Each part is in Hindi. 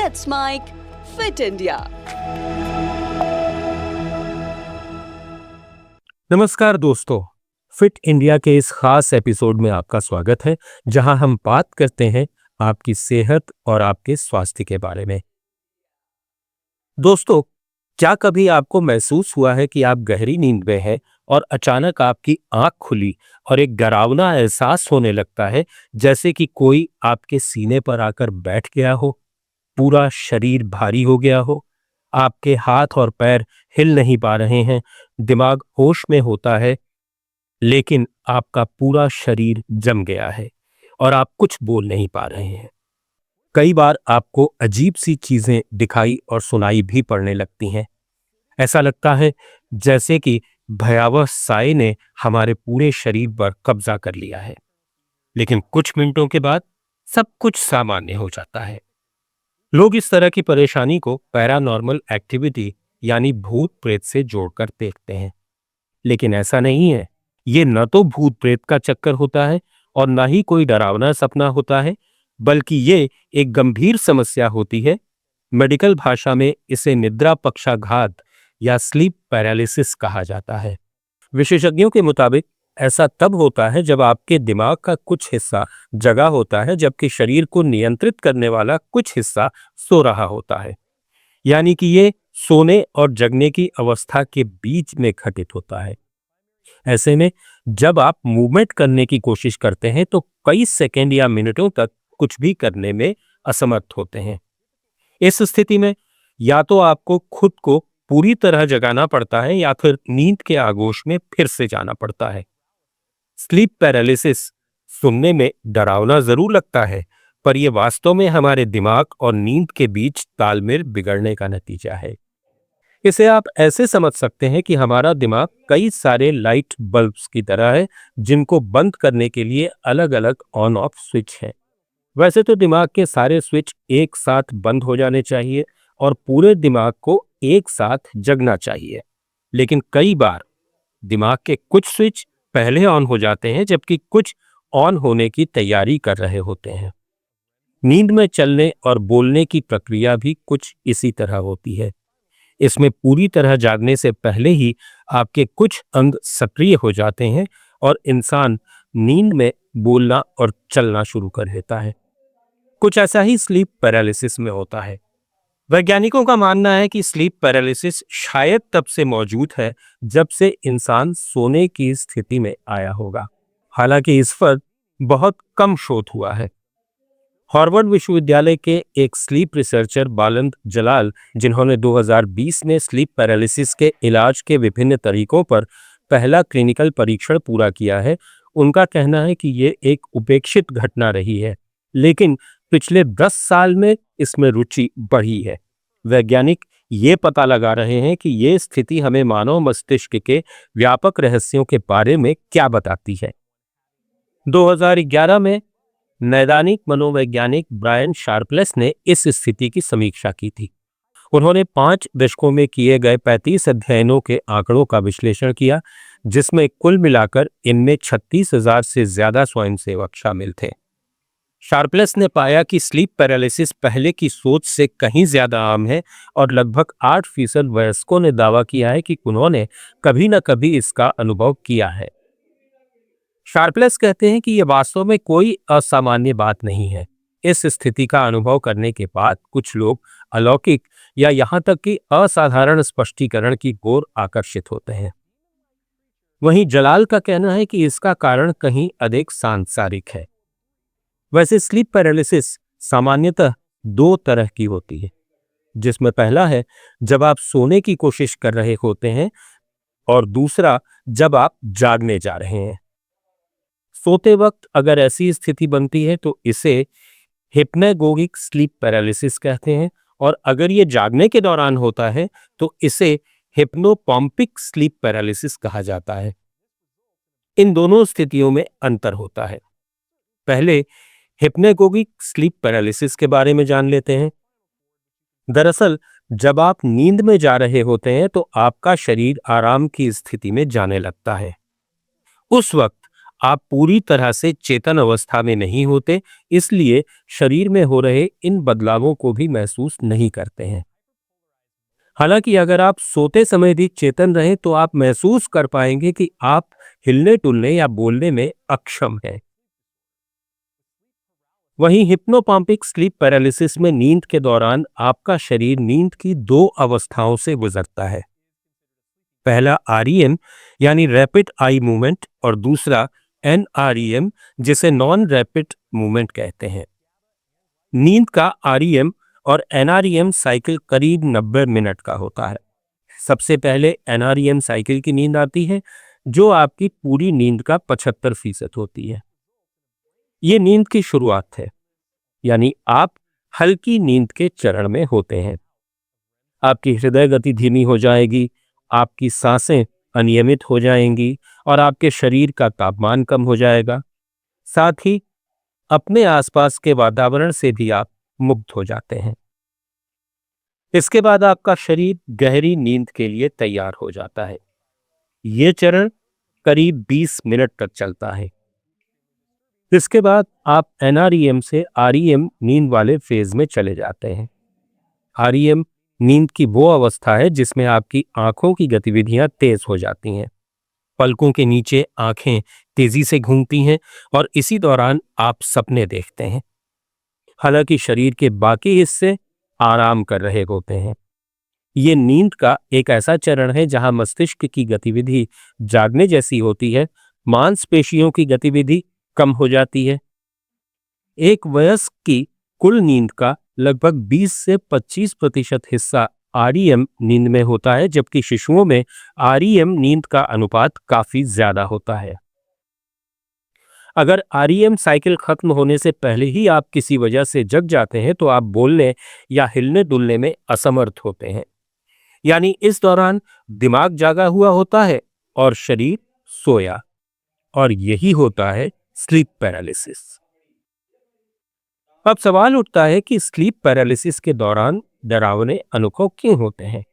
Let's make Fit India. नमस्कार दोस्तों, फिट इंडिया के इस खास एपिसोड में आपका स्वागत है, जहां हम बात करते हैं आपकी सेहत और आपके स्वास्थ्य के बारे में। दोस्तों, क्या कभी आपको महसूस हुआ है कि आप गहरी नींद में हैं और अचानक आपकी आंख खुली और एक डरावना एहसास होने लगता है, जैसे कि कोई आपके सीने पर आकर बैठ गया हो, पूरा शरीर भारी हो गया हो, आपके हाथ और पैर हिल नहीं पा रहे हैं, दिमाग होश में होता है, लेकिन आपका पूरा शरीर जम गया है और आप कुछ बोल नहीं पा रहे हैं। कई बार आपको अजीब सी चीजें दिखाई और सुनाई भी पड़ने लगती हैं। ऐसा लगता है जैसे कि भयावह साए ने हमारे पूरे शरीर पर कब्जा कर लिया है। लेकिन कुछ मिनटों के बाद सब कुछ सामान्य हो जाता है। लोग इस तरह की परेशानी को पैरानॉर्मल एक्टिविटी यानी भूत प्रेत से जोड़कर देखते हैं, लेकिन ऐसा नहीं है। ये न तो भूत प्रेत का चक्कर होता है और न ही कोई डरावना सपना होता है, बल्कि ये एक गंभीर समस्या होती है। मेडिकल भाषा में इसे निद्रा पक्षाघात या स्लीप पैरालिसिस कहा जाता है। विशेषज्ञों के मुताबिक ऐसा तब होता है जब आपके दिमाग का कुछ हिस्सा जगा होता है, जबकि शरीर को नियंत्रित करने वाला कुछ हिस्सा सो रहा होता है। यानी कि ये सोने और जगने की अवस्था के बीच में घटित होता है। ऐसे में जब आप मूवमेंट करने की कोशिश करते हैं तो कई सेकंड या मिनटों तक कुछ भी करने में असमर्थ होते हैं। इस स्थिति में या तो आपको खुद को पूरी तरह जगाना पड़ता है या फिर नींद के आगोश में फिर से जाना पड़ता है। स्लीप पैरालिसिस सुनने में डरावना जरूर लगता है, पर यह वास्तव में हमारे दिमाग और नींद के बीच तालमेल बिगड़ने का नतीजा है। इसे आप ऐसे समझ सकते हैं कि हमारा दिमाग कई सारे लाइट बल्ब्स की तरह है, जिनको बंद करने के लिए अलग अलग ऑन ऑफ स्विच हैं। वैसे तो दिमाग के सारे स्विच एक साथ बंद हो जाने चाहिए और पूरे दिमाग को एक साथ जगना चाहिए, लेकिन कई बार दिमाग के कुछ स्विच पहले ऑन हो जाते हैं, जबकि कुछ ऑन होने की तैयारी कर रहे होते हैं। नींद में चलने और बोलने की प्रक्रिया भी कुछ इसी तरह होती है। इसमें पूरी तरह जागने से पहले ही आपके कुछ अंग सक्रिय हो जाते हैं और इंसान नींद में बोलना और चलना शुरू कर देता है। कुछ ऐसा ही स्लीप पैरालिसिस में होता है। वैज्ञानिकों का मानना है कि स्लीप पैरालिसिस शायद तब से मौजूद है जब से इंसान सोने की स्थिति में आया होगा। हालांकि इस पर बहुत कम शोध हुआ है। हार्वर्ड विश्वविद्यालय के एक स्लीप रिसर्चर बालंद जलाल, जिन्होंने 2020 में स्लीप पैरालिसिस के इलाज के विभिन्न तरीकों पर पहला क्लिनिकल परीक्षण पूरा किया है, उनका कहना है कि ये एक उपेक्षित घटना रही है, लेकिन पिछले 10 साल में इसमें रुचि बढ़ी है। वैज्ञानिक ये पता लगा रहे हैं कि ये स्थिति हमें मानव मस्तिष्क के व्यापक रहस्यों के बारे में क्या बताती है। 2011 में नैदानिक मनोवैज्ञानिक ब्रायन शार्पलेस ने इस स्थिति की समीक्षा की थी। उन्होंने 5 दशकों में किए गए 35 अध्ययनों के आंकड़ों का विश्लेषण किया, जिसमें कुल मिलाकर इनमें 36,000 से ज्यादा स्वयंसेवक शामिल थे। शार्पलेस ने पाया कि स्लीप पैरालिसिस पहले की सोच से कहीं ज्यादा आम है और लगभग 8% वयस्कों ने दावा किया है कि उन्होंने कभी न कभी इसका अनुभव किया है। शार्पलेस कहते हैं कि यह वास्तव में कोई असामान्य बात नहीं है। इस स्थिति का अनुभव करने के बाद कुछ लोग अलौकिक या यहां तक कि असाधारण स्पष्टीकरण की ओर आकर्षित होते हैं। वहीं जलाल का कहना है कि इसका कारण कहीं अधिक सांसारिक है। वैसे स्लीप पैरालिसिस सामान्यतः 2 तरह की होती है, जिसमें पहला है जब आप सोने की कोशिश कर रहे होते हैं और दूसरा जब आप जागने जा रहे हैं। सोते वक्त अगर ऐसी स्थिति बनती है तो इसे हिप्नैगोगिक स्लीप पैरालिसिस कहते हैं, और अगर ये जागने के दौरान होता है तो इसे हिप्नोपॉम्पिक स्लीप पैरालिसिस कहा जाता है। इन दोनों स्थितियों में अंतर होता है। पहले हिप्नैगोगिक स्लीप पैरालिसिस के बारे में जान लेते हैं। दरअसल जब आप नींद में जा रहे होते हैं तो आपका शरीर आराम की स्थिति में जाने लगता है। उस वक्त आप पूरी तरह से चेतन अवस्था में नहीं होते, इसलिए शरीर में हो रहे इन बदलावों को भी महसूस नहीं करते हैं। हालांकि अगर आप सोते समय भी चेतन रहें तो आप महसूस कर पाएंगे कि आप हिलने डुलने या बोलने में अक्षम हैं। वहीं हिप्नोपाम्पिक स्लीप पैरालिसिस में नींद के दौरान आपका शरीर नींद की दो अवस्थाओं से गुजरता है। पहला आरईएम यानी रैपिड आई मूवमेंट और दूसरा एनआरईएम जिसे नॉन रैपिड मूवमेंट कहते हैं। नींद का आरईएम और एनआरईएम साइकिल करीब 90 मिनट का होता है। सबसे पहले एनआरईएम साइकिल की नींद आती है जो आपकी पूरी नींद का 75% होती है। ये नींद की शुरुआत है, यानी आप हल्की नींद के चरण में होते हैं। आपकी हृदय गति धीमी हो जाएगी, आपकी सांसें अनियमित हो जाएंगी और आपके शरीर का तापमान कम हो जाएगा। साथ ही अपने आसपास के वातावरण से भी आप मुक्त हो जाते हैं। इसके बाद आपका शरीर गहरी नींद के लिए तैयार हो जाता है। यह चरण करीब 20 मिनट तक चलता है। इसके बाद आप एनआरईएम से आरईएम नींद वाले फेज में चले जाते हैं। आरईएम नींद की वो अवस्था है जिसमें आपकी आंखों की गतिविधियां तेज हो जाती हैं, पलकों के नीचे आंखें तेजी से घूमती हैं और इसी दौरान आप सपने देखते हैं। हालांकि शरीर के बाकी हिस्से आराम कर रहे होते हैं। ये नींद का एक ऐसा चरण है जहां मस्तिष्क की गतिविधि जागने जैसी होती है, मांसपेशियों की गतिविधि कम हो जाती है। एक वयस्क की कुल नींद का लगभग 20 से 25% हिस्सा आरईएम नींद में होता है, जबकि शिशुओं में आरईएम नींद का अनुपात काफी ज्यादा होता है। अगर आरईएम साइकिल खत्म होने से पहले ही आप किसी वजह से जग जाते हैं तो आप बोलने या हिलने डुलने में असमर्थ होते हैं, यानी इस दौरान दिमाग जागा हुआ होता है और शरीर सोया, और यही होता है स्लीप पैरालिसिस। अब सवाल उठता है कि स्लीप पैरालिसिस के दौरान डरावने अनुभव क्यों होते हैं।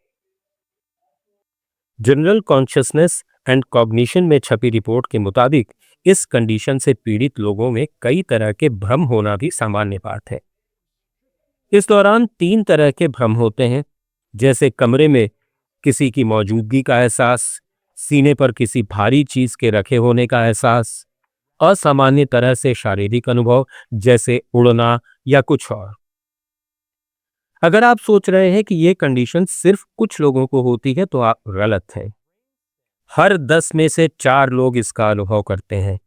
जनरल कॉन्शियसनेस एंड कॉग्निशन में छपी रिपोर्ट के मुताबिक इस कंडीशन से पीड़ित लोगों में कई तरह के भ्रम होना भी सामान्य बात है। इस दौरान 3 तरह के भ्रम होते हैं, जैसे कमरे में किसी की मौजूदगी का एहसास, सीने पर किसी भारी चीज के रखे होने का एहसास, असामान्य तरह से शारीरिक अनुभव जैसे उड़ना या कुछ और। अगर आप सोच रहे हैं कि यह कंडीशन सिर्फ कुछ लोगों को होती है तो आप गलत हैं। हर 10 में से 4 लोग इसका अनुभव करते हैं।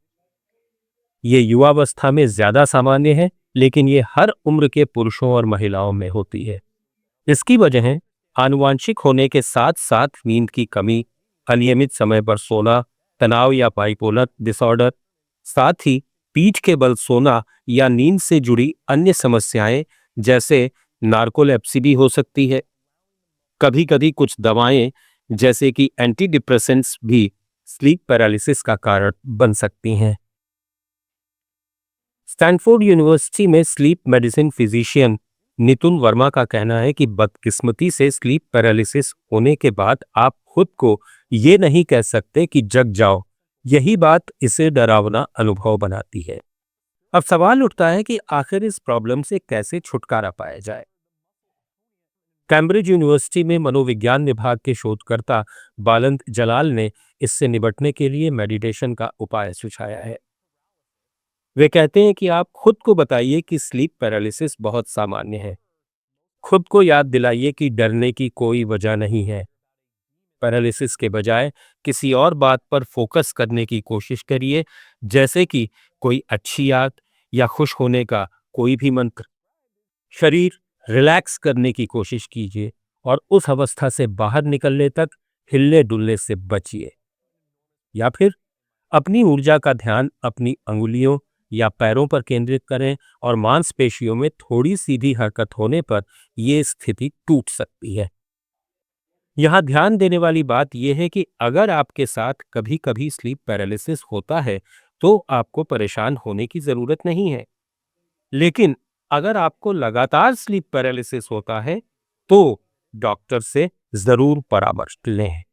ये युवावस्था में ज्यादा सामान्य है, लेकिन ये हर उम्र के पुरुषों और महिलाओं में होती है। इसकी वजह है आनुवांशिक होने के साथ साथ नींद की कमी, अनियमित समय पर सोना, तनाव या बाइपोलर डिसऑर्डर, साथ ही पीठ के बल सोना या नींद से जुड़ी अन्य समस्याएं जैसे नार्कोलेप्सी भी हो सकती है। कभी कभी कुछ दवाएं जैसे कि एंटी डिप्रेसेंट्स भी स्लीप पैरालिसिस का कारण बन सकती हैं। स्टैनफोर्ड यूनिवर्सिटी में स्लीप मेडिसिन फिजिशियन नितुन वर्मा का कहना है कि बदकिस्मती से स्लीप पैरालिसिस होने के बाद आप खुद को ये नहीं कह सकते कि जग जाओ। यही बात इसे डरावना अनुभव बनाती है। अब सवाल उठता है कि आखिर इस प्रॉब्लम से कैसे छुटकारा पाया जाए। कैम्ब्रिज यूनिवर्सिटी में मनोविज्ञान विभाग के शोधकर्ता बालंत जलाल ने इससे निपटने के लिए मेडिटेशन का उपाय सुझाया है। वे कहते हैं कि आप खुद को बताइए कि स्लीप पैरालिसिस बहुत सामान्य है। खुद को याद दिलाइए कि डरने की कोई वजह नहीं है। पैरालिसिस के बजाय किसी और बात पर फोकस करने की कोशिश करिए, जैसे कि कोई अच्छी याद या खुश होने का कोई भी मंत्र। शरीर रिलैक्स करने की कोशिश कीजिए और उस अवस्था से बाहर निकलने तक हिलने डुलने से बचिए। या फिर अपनी ऊर्जा का ध्यान अपनी अंगुलियों या पैरों पर केंद्रित करें और मांसपेशियों में थोड़ी सी भी हरकत होने पर यह स्थिति टूट सकती है। यहां ध्यान देने वाली बात यह है कि अगर आपके साथ कभी कभी स्लीप पैरालिसिस होता है तो आपको परेशान होने की जरूरत नहीं है, लेकिन अगर आपको लगातार स्लीप पैरालिसिस होता है तो डॉक्टर से जरूर परामर्श लें।